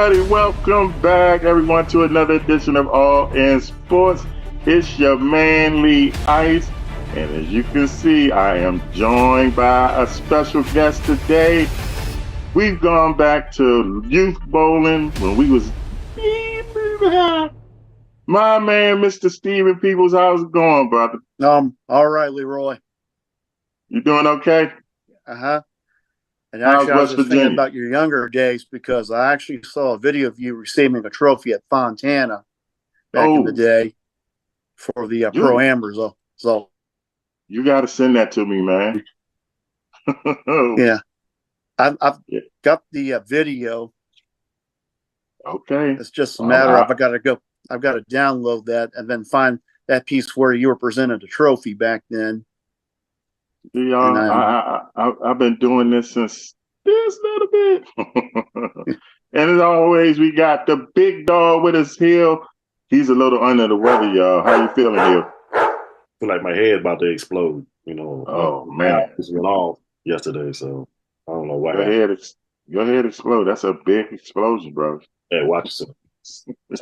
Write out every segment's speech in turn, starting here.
everybody. Welcome back, everyone, to another edition of All In Sports. It's your man, Lee Ice. And as you can see, I am joined by a special guest today. We've gone back to youth bowling when we was my man, Mr. Steven Peebles. How's it going, brother? All right, Leroy. You doing okay? Uh-huh. And How's actually, I was West just thinking Virginia? about your younger days because I actually saw a video of you receiving a trophy at Fontana back in the Oh, day for the Pro you Ambers. So, you got to send that to me, man. yeah, I've Yeah. got the video. Okay. It's just a matter of I've got to download that and then find that piece where you were presented a trophy back then. Yeah, I've been doing this since this little bit. And as always, we got the big dog with his heel. He's a little under the weather, y'all. How you feeling, Hill? I feel like my head about to explode. Oh man, this went off yesterday, so I don't know what your happened. your head explode. That's a big explosion, bro. Hey, watch yourself.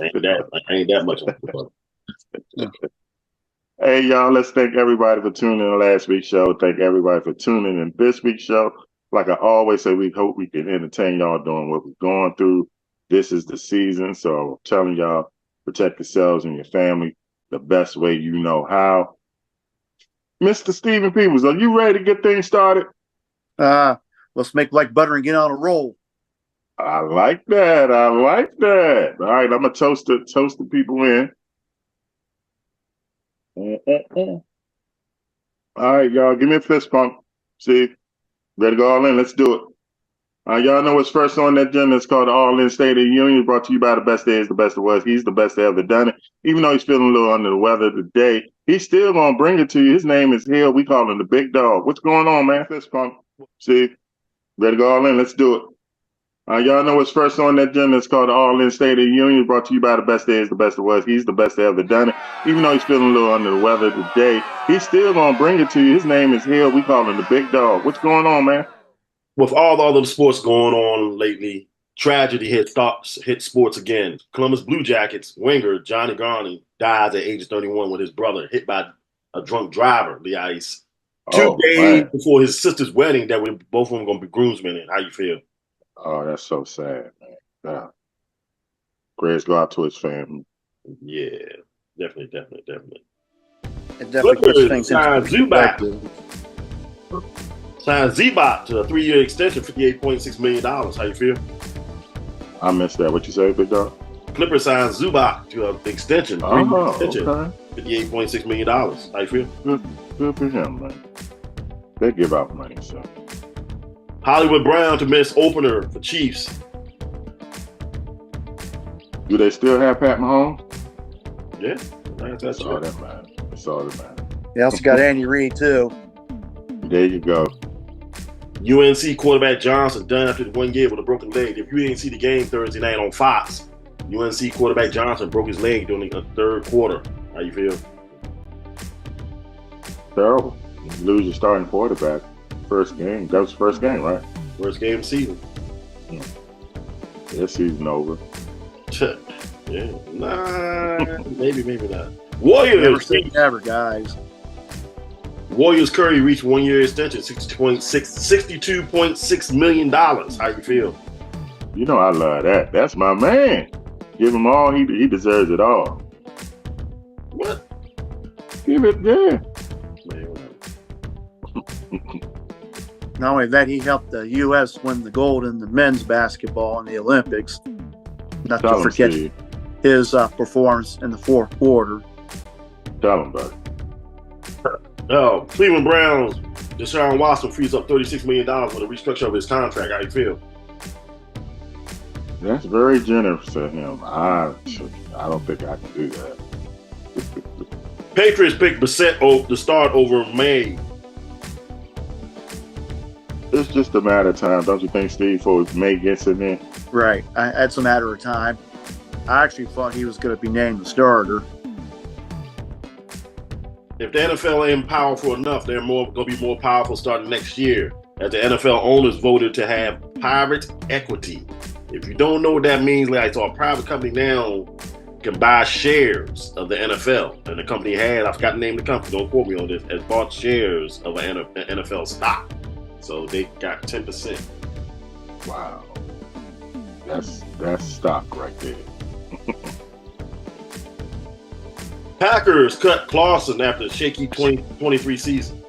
Ain't that much on the Hey, y'all, let's thank everybody for tuning in last week's show. Thank everybody for tuning in this week's show. Like I always say, we hope we can entertain y'all doing what we're going through. This is the season, so I'm telling y'all, protect yourselves and your family the best way you know how. Mr. Steven Peebles, are you ready to get things started? Let's make like butter and get on a roll. I like that. I like that. All right, I'm going to toast the people in. All right, y'all, give me a fist pump. See, ready to go all in? Let's do it. Y'all know what's first on that agenda. It's called the All In State of the Union, brought to you by the best day is the best it was. He's the best that ever done it. Even though he's feeling a little under the weather today, he's still going to bring it to you. His name is Hill. We call him the big dog. What's going on, man? Fist pump. See, ready to go all in? Let's do it. Y'all know what's first on that agenda. It's called the All In State of the Union, brought to you by the best day is the best it was. He's the best that ever done it. Even though he's feeling a little under the weather today, he's still going to bring it to you. His name is Hill. We call him the big dog. What's going on, man? With all the other sports going on lately, tragedy hit sports again. Columbus Blue Jackets winger Johnny Garney dies at age 31 with his brother hit by a drunk driver, the ice. 2 days before his sister's wedding that we both of them going to be groomsmen in. How you feel? Oh, that's so sad, man. Yeah. Prayers go out to his family. Yeah, definitely. It definitely puts things into perspective. Signed Zubac to a 3-year extension, $58.6 million. How you feel? I missed that. What you say, big dog? Clippers signed Zubac to an extension, $58.6 million. How you feel? Good for him, man. They give out money, so. Hollywood Brown to miss opener for Chiefs. Do they still have Pat Mahomes? Yeah, that's all that matters. That's all that matters. They also got Andy Reid too. There you go. UNC quarterback Johnson done after 1 year with a broken leg. If you didn't see the game Thursday night on Fox, UNC quarterback Johnson broke his leg during the third quarter. How you feel? Terrible. You lose your starting quarterback. First game. That was the first game, right? First game of the season. Yeah, season over. Yeah. Nah, maybe not. Warriors. Never, guys. Warriors Curry reached 1-year extension, $62.6 million. How you feel? You know I love that. That's my man. Give him all. He deserves it all. What? Give it there. Not only that, he helped the U.S. win the gold in the men's basketball in the Olympics. Not to forget his performance in the fourth quarter. Tell him, buddy. Oh, Cleveland Browns, Deshaun Watson frees up $36 million for the restructure of his contract. How you feel? That's very generous of him. I don't think I can do that. Patriots picked Brissett to start over May. It's just a matter of time, don't you think, Steve, before May gets in there? Right. It's a matter of time. I actually thought he was going to be named the starter. If the NFL ain't powerful enough, they're going to be more powerful starting next year, as the NFL owners voted to have pirate equity. If you don't know what that means, like, so a private company now can buy shares of the NFL. And the company had, I forgot the name of the company, don't quote me on this, has bought shares of an NFL stock. So they got 10%. Wow. That's stock right there. Packers cut Clausen after the shaky 2023 season.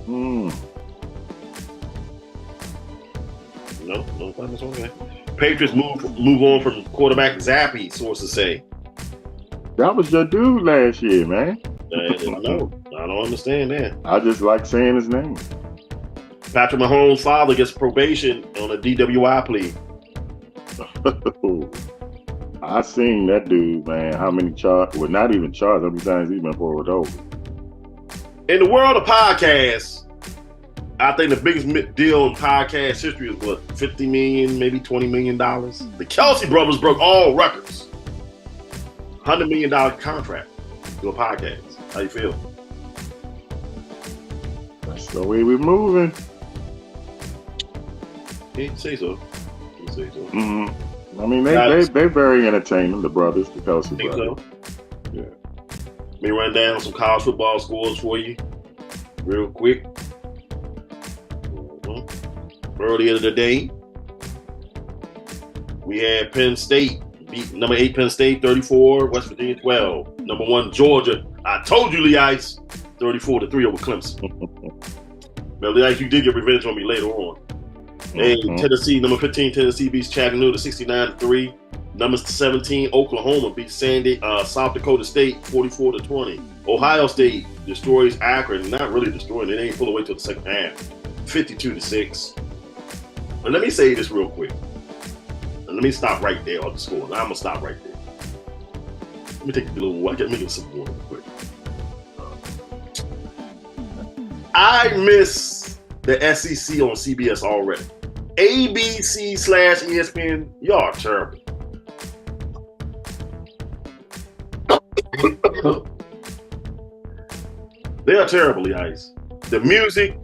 No, that's okay. Patriots move on from quarterback Zappy, sources say. That was your dude last year, man. No, I don't understand that. I just like saying his name. Patrick Mahomes' father gets probation on a DWI plea. I seen that dude, man. How many charges? Well, not even charged. How many times he been pulled over? In the world of podcasts, I think the biggest deal in podcast history is what, $50 million, maybe $20 million. The Kelsey brothers broke all records. $100 million contract to a podcast. How you feel? That's the way we're moving. Can't say so. Mm-hmm. I mean, they very entertaining, the brothers, the Kelsey brothers. So? Yeah. Let me run down some college football scores for you real quick. Earlier today, we had Penn State beat number 8 Penn State 34, West Virginia 12. Number 1 Georgia, I told you, Lee Ice, 34-3 over Clemson. Now, Lee Ice, you did get revenge on me later on. Hey, Tennessee, number 15 Tennessee beats Chattanooga 69-3. Number 17 Oklahoma beats South Dakota State 44-20. Ohio State destroys Akron, not really destroying it, ain't pull away till the second half, 52-6. And let me say this real quick. And let me stop right there on the score. I'm gonna stop right there. Let me take a little water. Let me get some water real quick. I miss the SEC on CBS already. ABC/ESPN, y'all are terrible. They are terribly ice. The music,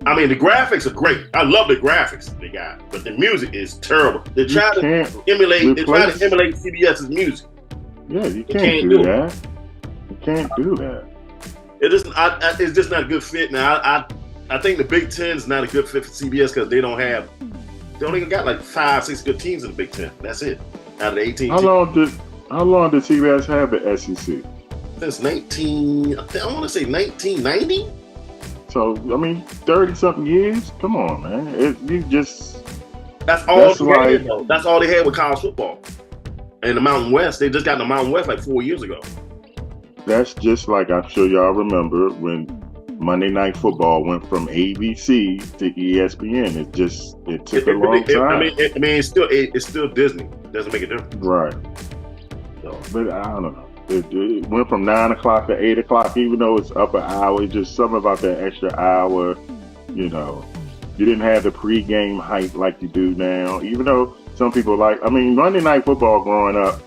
I mean, the graphics are great. I love the graphics they got, but the music is terrible. They try to emulate CBS's music. Yeah, you can't do that. You can't do that. It's just not a good fit. Now, I think the Big Ten is not a good fit for CBS because they don't even got like 5-6 good teams in the Big Ten. That's it. Out of the 18 teams. How long did CBS have the SEC? Since I want to say 1990. So, I mean, 30-something years? Come on, man. That's all they had, though. That's all they had with college football. And the Mountain West, they just got in the Mountain West like 4 years ago. That's just like, I'm sure y'all remember when Monday Night Football went from ABC to ESPN. It took a long time. It's still Disney. It doesn't make a difference. Right. So, but I don't know. It went from 9 o'clock to 8 o'clock, even though it's up an hour. Just something about that extra hour, you know. You didn't have the pregame hype like you do now. Even though some people Monday Night Football growing up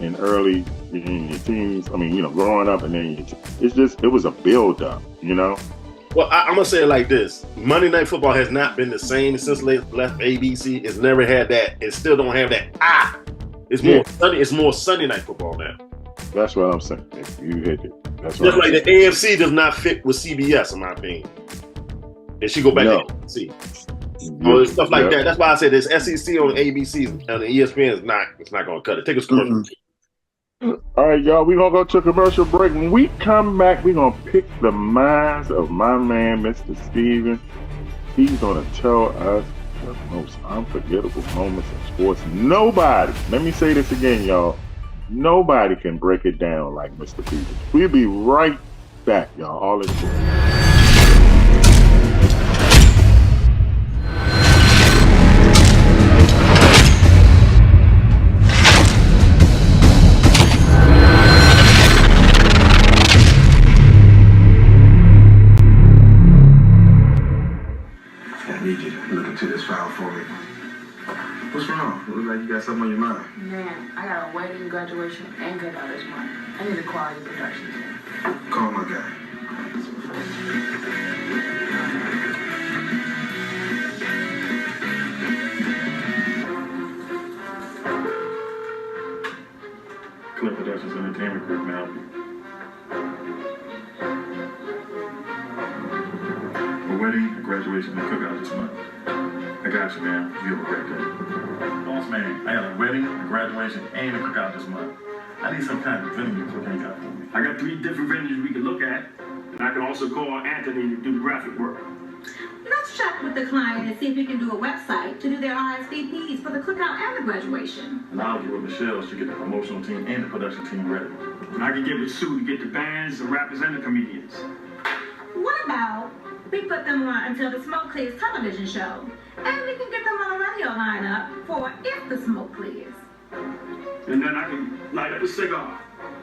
in early in your teens. I mean, growing up and then it was a build up, you know. Well, I'm gonna say it like this: Monday Night Football has not been the same since left ABC. It's never had that. It still don't have that. It's more Sunday. It's more Sunday Night Football now. That's what I'm saying. You hit it. That's just like the AFC does not fit with CBS, in my opinion. It should go back to AFC. Or stuff like that. That's why I said this SEC on ABC and the ESPN it's not going to cut it. Take a commercial. All right, y'all. We're going to go to a commercial break. When we come back, we're going to pick the minds of my man, Mr. Steven. He's going to tell us the most unforgettable moments in sports. Nobody, let me say this again, y'all. Nobody can break it down like Mr. Peeble. We'll be right back, y'all. All in all. I need you to look into this file for me. What's wrong? It looks like you got something on your mind. Man, I got a wedding, graduation, and good out this month. I need a quality production team. Call my guy. Clip Productions Entertainment Group, man. A wedding, a graduation, and a cookout this month. I got you, man. You have a great day. Boss man, I got a wedding, a graduation, and a cookout this month. I need some kind of venue to hang out for me. I got 3 different venues we can look at, and I can also call Anthony to do the graphic work. Let's check with the client and see if we can do a website to do their RSVPs for the cookout and the graduation. And I'll get with Michelle to get the promotional team and the production team ready. And I can get with Sue to get the bands, the rappers, and the comedians. What about we put them on until the Smoke Clears television show, and we can get them on a radio lineup for If the Smoke Clears. And then I can light up a cigar.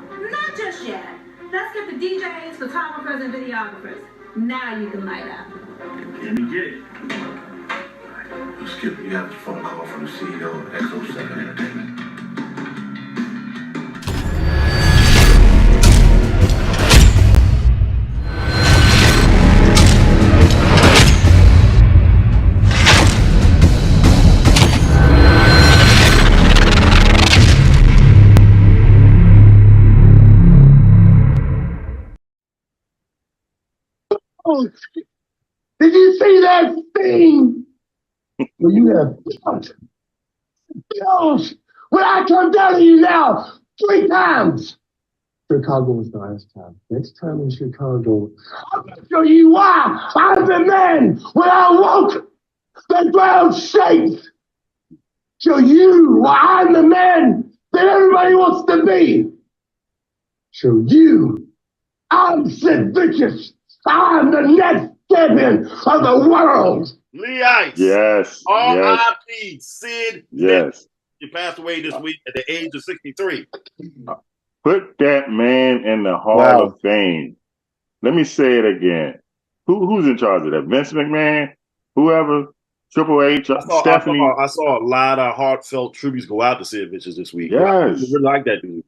Not just yet. Let's get the DJs, photographers, and videographers. Now you can light up. Let me get it. Skip, you have a phone call from the CEO of XO7 Entertainment. Oh, did you see that thing? Well, you have bills. When I come down to you now 3 times. Chicago was the last time. Next time in Chicago, I'm going to show you why I'm the man. When I woke, the ground shakes. Show you why I'm the man that everybody wants to be. Show you I'm Sid Vicious. I'm the next champion of the world. Lee Ice. Yes. R.I.P. Sid. Yes. He passed away this week at the age of 63. Put that man in the Hall Wow. of Fame. Let me say it again. Who's in charge of that? Vince McMahon? Whoever? Triple H? Stephanie? I saw a lot of heartfelt tributes go out to Sid Vicious this week. Yes. I really like that dude.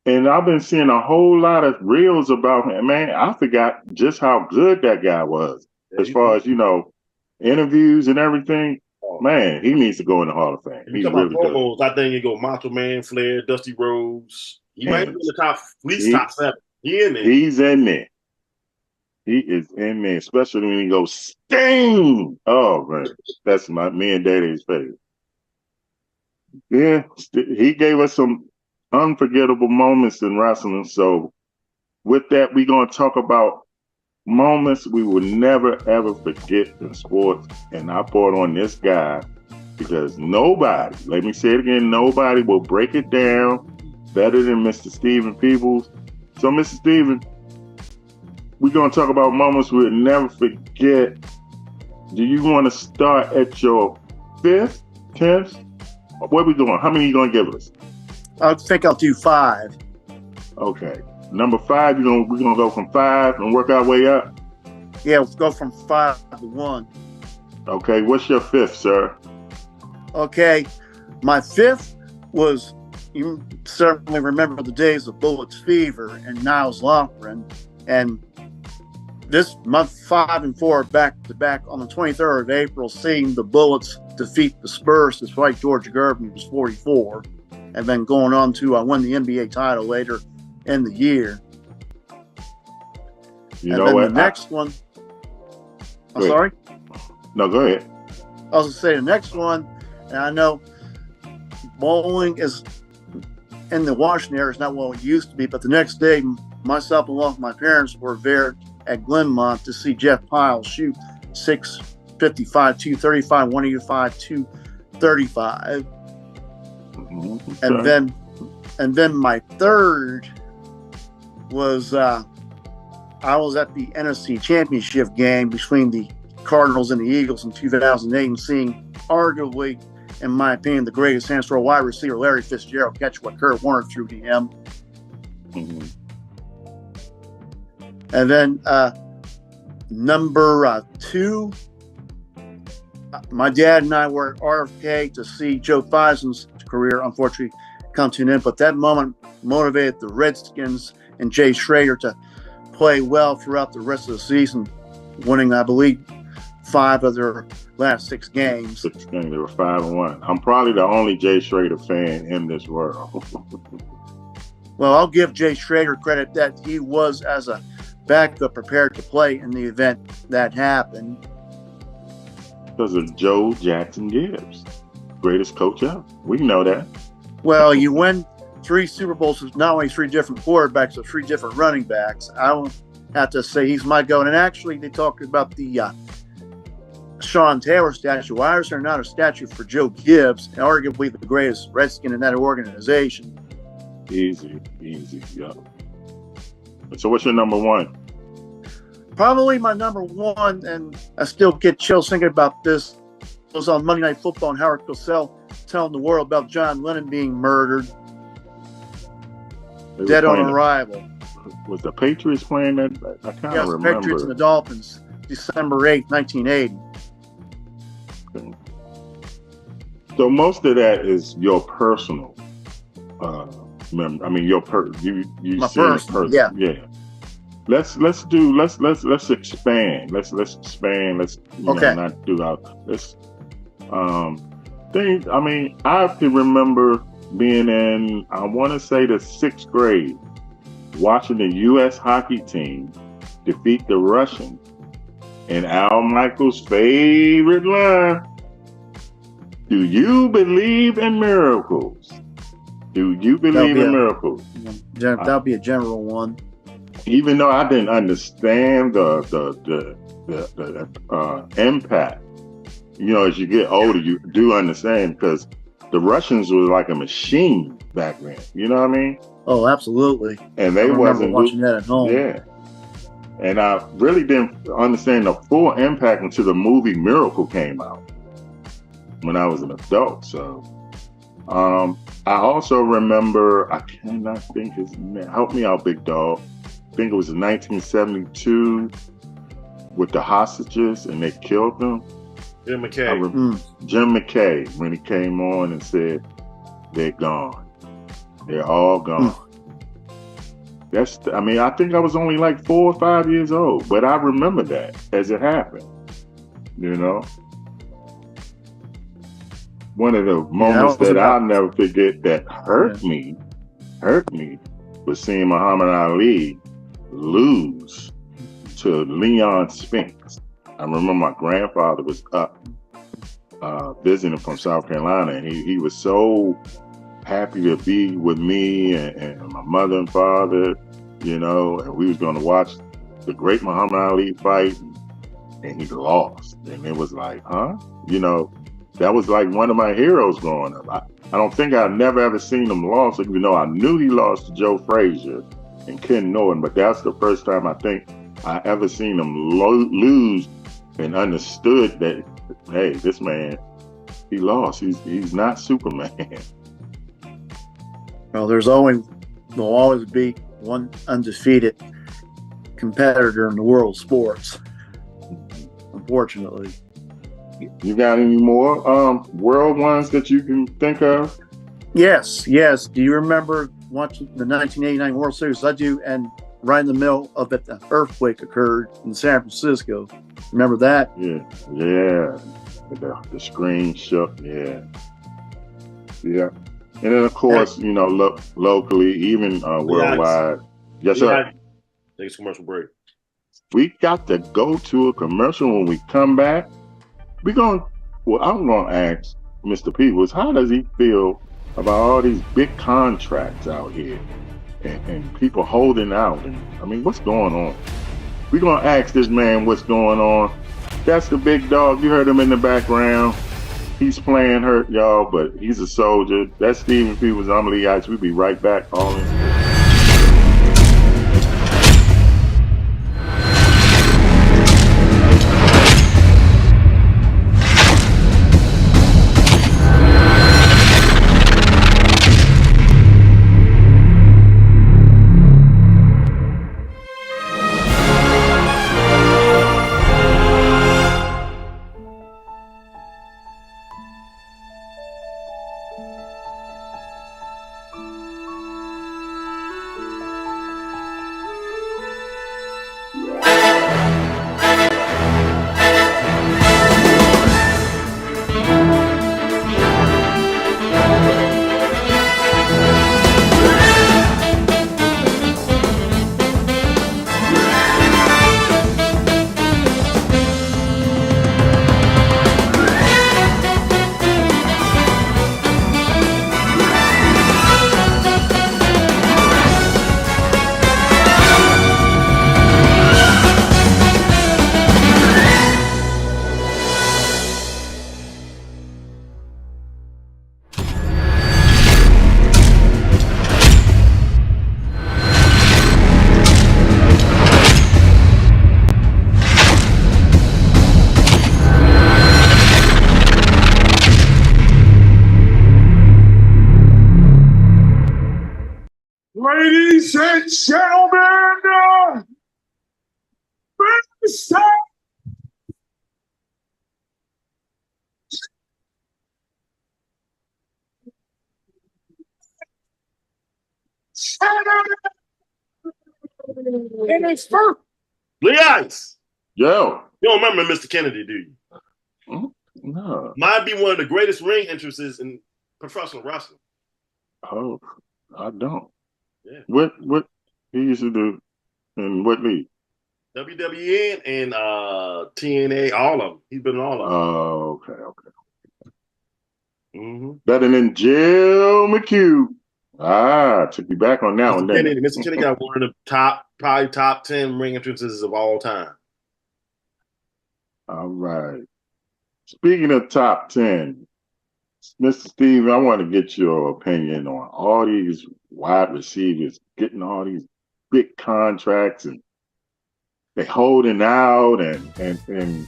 And I've been seeing a whole lot of reels about him. Man, I forgot just how good that guy was. As far as, interviews and everything. Man, he needs to go in the Hall of Fame. He's really good. Promos, I think he go Macho Man, Flair, Dusty Rhodes. He might be in the top 7. He in there. He's in there. He is in there, especially when he goes Sting. Oh man, that's me and Daddy's favorite. Yeah, he gave us some unforgettable moments in wrestling. So with that, we're gonna talk about moments we will never ever forget in sports. And I brought on this guy because nobody, let me say it again, nobody will break it down better than Mr. Steven Peeble. So Mr. Steven, we're going to talk about moments we'll never forget. Do you want to start at your 5th, 10th? What are we doing? How many are you going to give us? I think I'll do 5. Okay. Number 5, we're going to go from 5 and work our way up? Yeah, let's go from 5 to 1. Okay. What's your 5th, sir? Okay. My 5th was, you certainly remember the days of Bullets Fever and Niles Lofgren. And this month, 5 and 4 back to back on the 23rd of April, seeing the Bullets defeat the Spurs despite George Gervin, who was 44, and then going on to win the NBA title later in the year. You and know then what? the next one. I'm Wait. sorry? No, go ahead. I was going to say the next one, and I know bowling is in the Washington area is not what it used to be, but the next day, myself along with my parents were there at Glenmont to see Jeff Pyle shoot 655, 235, 185, 235. Mm-hmm. And then my 3rd was I was at the NFC Championship game between the Cardinals and the Eagles in 2008 and seeing arguably, in my opinion, the greatest hands-throw wide receiver, Larry Fitzgerald, catch what Kurt Warner threw to him. Mm-hmm. And then number 2, my dad and I were at RFK to see Joe Theismann's career unfortunately come to an end, but that moment motivated the Redskins and Jay Schrader to play well throughout the rest of the season, winning, I believe, 5 of their last 6 games. 6 games, they were 5-1. I'm probably the only Jay Schrader fan in this world. Well, I'll give Jay Schrader credit that he was, as a backup, prepared to play in the event that happened. Because of Joe Jackson Gibbs, greatest coach ever. We know that. Well, you win 3 Super Bowls with not only 3 different quarterbacks, but 3 different running backs. I will have to say he's my go. And actually, they talked about the Sean Taylor statue. Why is there not a statue for Joe Gibbs, arguably the greatest Redskin in that organization? Easy, yeah. So what's your number 1? Probably my number 1, and I still get chills thinking about this. It was on Monday Night Football, and Howard Cosell telling the world about John Lennon being murdered, dead on arrival. Was the Patriots playing that? I kind of remember. The Patriots and the Dolphins, December 8th, 1980. Okay. So most of that is your personal I mean, you my personal, yeah. Let's expand. Let's expand. Let's okay. Not do out. Let's things. I mean, I can remember being in, I want to say, the 6th grade, watching the U.S. hockey team defeat the Russians, and Al Michaels' favorite line: "Do you believe in miracles? Do you believe in miracles?" That'll be a general one. Even though I didn't understand the impact, as you get older, you do understand, because the Russians was like a machine back then. You know what I mean? Oh, absolutely. And they wasn't watching that at home. Yeah. And I really didn't understand the full impact until the movie Miracle came out when I was an adult. So, I also remember, I cannot think his name. Help me out, big dog. I think it was in 1972 with the hostages, and they killed them. Jim McKay. Jim McKay, when he came on and said, "They're gone. They're all gone." I think I was only like 4 or 5 years old, but I remember that as it happened. One of the moments that I'll never forget that hurt me was seeing Muhammad Ali lose to Leon Spinks. I remember my grandfather was up visiting from South Carolina, and he was so happy to be with me and my mother and father, and we was going to watch the great Muhammad Ali fight, and he lost. And it was like, huh? That was like one of my heroes growing up. I don't think I've never ever seen him lost, even though I knew he lost to Joe Frazier and Ken Norton, but that's the first time I think I ever seen him lose and understood that, hey, this man, he lost. He's not Superman. Well, there'll always be one undefeated competitor in the world of sports, unfortunately. You got any more world ones that you can think of? Yes. Do you remember watching the 1989 World Series? I do, and right in the middle of it, the earthquake occurred in San Francisco. Remember that? Yeah. The screen shook. Yeah. And then, of course, locally, even worldwide. Yes, sir. Take a commercial break. We got to go to a commercial. When we come back, I'm going to ask Mr. Peeble, how does he feel about all these big contracts out here and people holding out? And what's going on? We're going to ask this man what's going on. That's the big dog. You heard him in the background. He's playing hurt, y'all, but he's a soldier. That's Steven Peebles. I'm Lee Ice. We'll be right back. All in. Ladies and gentlemen, Mr. In his first. Lee Ice. Yo. You don't remember Mr. Kennedy, do you? No. Might be one of the greatest ring entrances in professional wrestling. Oh, I don't. Yeah. What he used to do in what league? WWE and TNA, all of them. He's been in all of them. Oh, okay. Mm-hmm. Better than Jill McHugh. Took you back on that one, didn't it? Mr. Kennedy got one of the probably top 10 ring entrances of all time. All right. Speaking of top 10, Mr. Steven, I want to get your opinion on all these wide receivers getting all these big contracts and they holding out and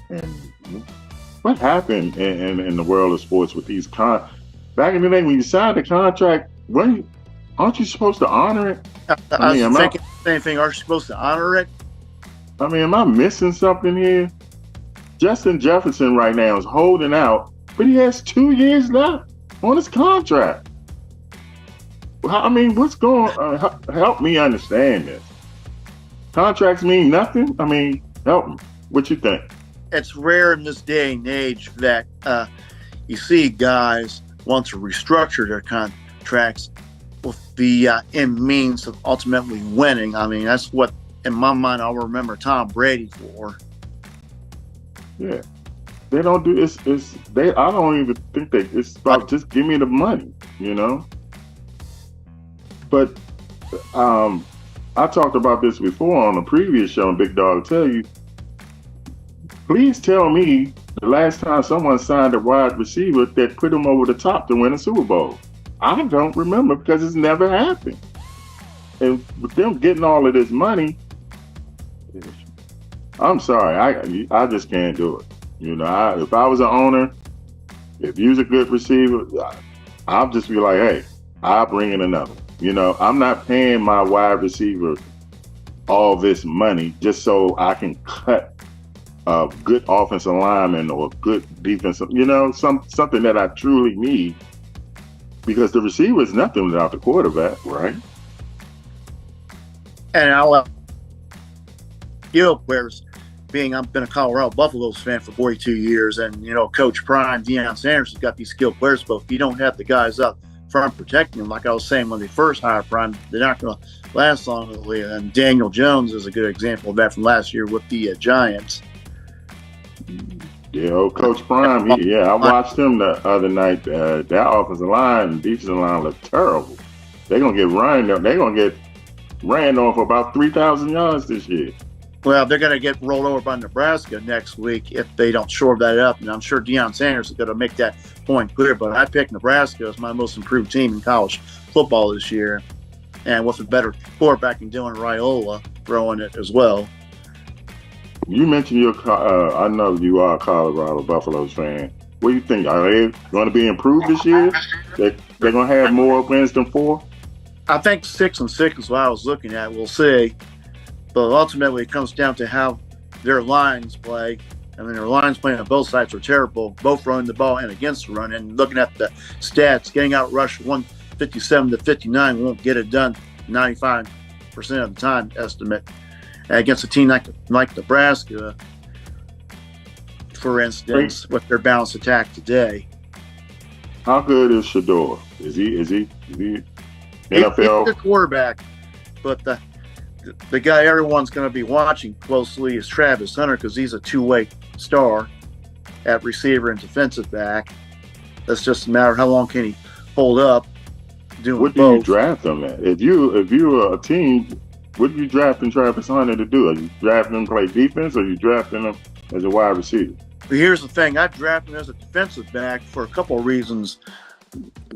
what happened in the world of sports with these back in the day when you signed the contract, aren't you supposed to honor it? I was thinking the same thing. Aren't you supposed to honor it? I mean, am I missing something here? Justin Jefferson right now is holding out, but he has 2 years left on his contract. I mean, what's going on? Help me understand this. Contracts mean nothing? I mean, help me. What you think? It's rare in this day and age that you see guys want to restructure their contracts with the end means of ultimately winning. I mean, that's what, in my mind, I'll remember Tom Brady for. Yeah, they don't do this. I don't even think it's about just give me the money, you know. But I talked about this before on a previous show, and Big Dog tell you. Please tell me the last time someone signed a wide receiver that put him over the top to win a Super Bowl. I don't remember because it's never happened. And with them getting all of this money, I'm sorry, I just can't do it. You know, if I was an owner, if you're a good receiver, I'll just be like, hey, I'll bring in another. You know, I'm not paying my wide receiver all this money just so I can cut a good offensive lineman or good defensive, you know, something that I truly need. Because the receiver is nothing without the quarterback, right? And I'll skill players, I've been a Colorado Buffaloes fan for 42 years, and you know, Coach Prime, Deion Sanders has got these skilled players, but if you don't have the guys up front protecting them, like I was saying when they first hired Prime, they're not going to last long. And Daniel Jones is a good example of that from last year with the Giants. Yeah, Coach Prime. I watched him the other night. That offensive line and defensive line look terrible. They're gonna get ran off about 3,000 yards this year. Well, they're going to get rolled over by Nebraska next week if they don't shore that up. And I'm sure Deion Sanders is going to make that point clear. But I picked Nebraska as my most improved team in college football this year. And with a better quarterback in Dylan Raiola throwing it as well. You mentioned I know you are a Colorado Buffaloes fan. What do you think? Are they going to be improved this year? They're going to have more wins than 4? I think 6-6 is what I was looking at. We'll see. But ultimately, it comes down to how their lines play. I mean, their lines playing on both sides are terrible, both running the ball and against the run. And looking at the stats, getting out rushed 157 to 59 won't get it done 95% of the time estimate. Against a team like Nebraska, for instance, with their balanced attack today. How good is Shador? Is he NFL? He's a quarterback, but the guy everyone's going to be watching closely is Travis Hunter because he's a two-way star at receiver and defensive back. That's just a matter of how long can he hold up doing what both. What do you draft him at? If you're a team, what are you drafting Travis Hunter to do? Are you drafting him to play defense or are you drafting him as a wide receiver? But here's the thing. I drafted him as a defensive back for a couple of reasons.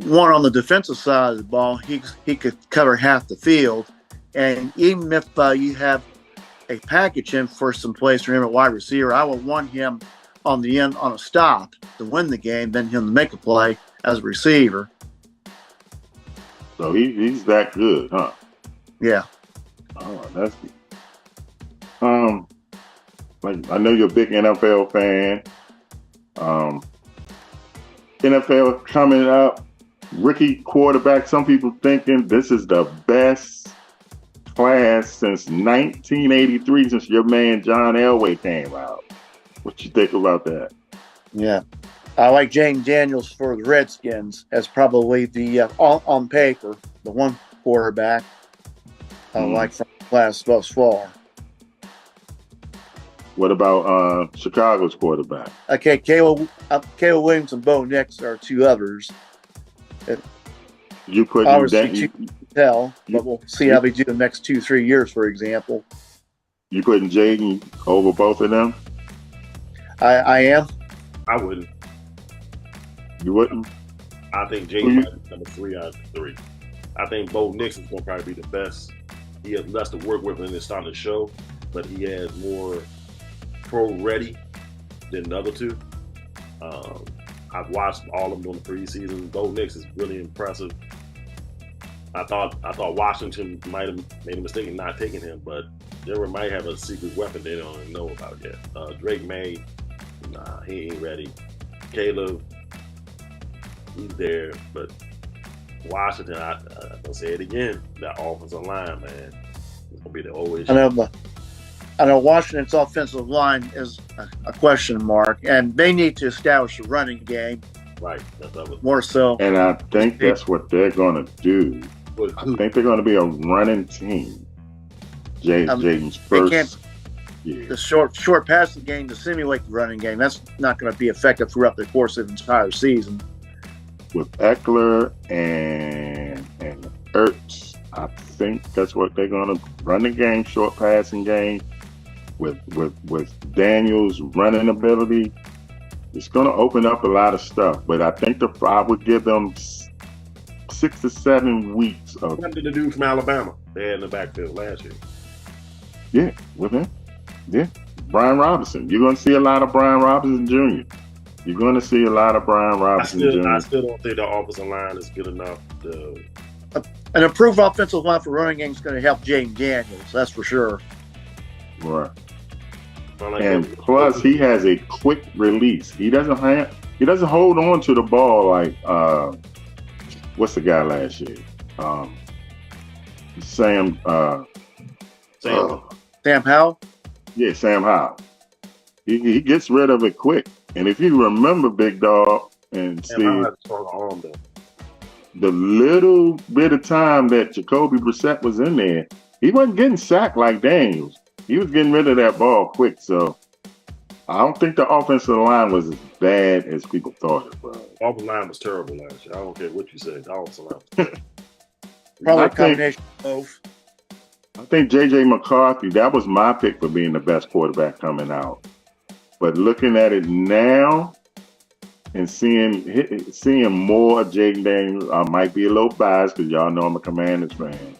One, on the defensive side of the ball, he could cover half the field. And even if you have a package in for some place for him at wide receiver, I would want him on the end on a stop to win the game, then him to make a play as a receiver. So he's that good, huh? Yeah. Oh, that's like I know you're a big NFL fan. NFL coming up, rookie quarterback. Some people thinking this is the best class since 1983, since your man John Elway came out. What you think about that? Yeah. I like Jaden Daniels for the Redskins as probably the on paper the one quarterback I like from the class thus far. What about Chicago's quarterback? Okay, Caleb Williams and Bo Nix are two others. You put obviously too tell, but we'll see how they do the next 2-3 years, for example. You putting Jaden over both of them? I am. I wouldn't. You wouldn't? I think Jaden might be number 3 out of 3. I think Bo Nix is going to probably be the best. He has less to work with in his starting to show, but he has more pro-ready than the other two. I've watched all of them during the preseason. Bo Nix is really impressive. I thought Washington might have made a mistake in not taking him, but Denver might have a secret weapon they don't even know about yet. Drake May, he ain't ready. Caleb, he's there, but Washington, I'll say it again, that offensive line, man, it's gonna be the old issue. I know Washington's offensive line is a question mark, and they need to establish a running game. Right. More so. And I think that's what they're going to do. I think they're going to be a running team. Jaden's first year. The short passing game to simulate the running game, that's not going to be effective throughout the course of the entire season. With Eckler and Ertz, I think that's what they're going to run the game, short passing game. With Daniels' running ability, it's going to open up a lot of stuff. But I think I would give them 6 to 7 weeks of. What did the dude from Alabama they had in the backfield last year? Yeah, with him. Yeah, Brian Robinson. You're going to see a lot of Brian Robinson Jr. You're going to see a lot of Brian Robinson Jr. I still don't think the offensive line is good enough to. An improved offensive line for running game is going to help Jaden Daniels. That's for sure. Right. And plus, he has a quick release. He doesn't hold on to the ball like what's the guy last year? Sam Howell. Yeah, Sam Howell. He gets rid of it quick. And if you remember, Big Dog and Steve, the little bit of time that Jacoby Brissett was in there, he wasn't getting sacked like Daniels. He was getting rid of that ball quick, so I don't think the offensive line was as bad as people thought it was. The offensive line was terrible last year. I don't care what you say. The offensive line. Probably a combination of both. I think J.J. McCarthy, that was my pick for being the best quarterback coming out. But looking at it now and seeing more of Jaden Daniels, I might be a little biased because y'all know I'm a Commanders fan.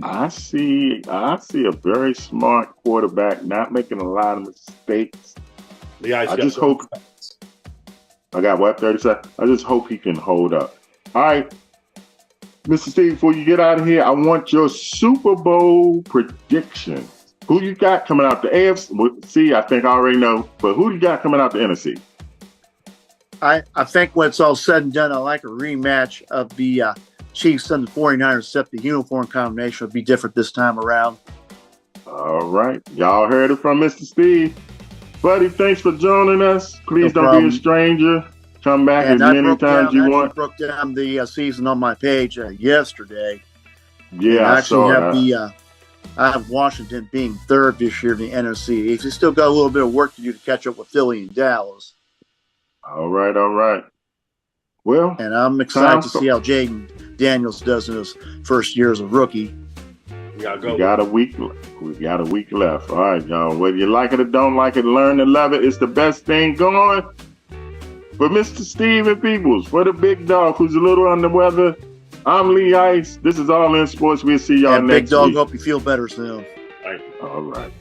I see a very smart quarterback not making a lot of mistakes. I just hope I got 30 seconds. I just hope he can hold up. All right, Mr. Steve, before you get out of here, I want your Super Bowl prediction. Who you got coming out the AFC? I think I already know, but who you got coming out the NFC? I think when it's all said and done, I like a rematch of the Chiefs and the 49ers, except the uniform combination would be different this time around. All right. Y'all heard it from Mr. Steve. Buddy, thanks for joining us. Please don't be a stranger. Come back as many times you want. I broke down the season on my page yesterday. Yeah, I saw that. I have Washington being third this year in the NFC. He's still got a little bit of work to do to catch up with Philly and Dallas. All right. Well, and I'm excited to see how Jaden Daniels does in his first year as a rookie. We got a week left. All right, y'all. Whether you like it or don't like it, learn to love it. It's the best thing going. For Mr. Steven Peebles, for the big dog who's a little under the weather, I'm Lee Ice. This is All In Sports. We'll see y'all next week. Big dog, hope you feel better soon. All right. All right.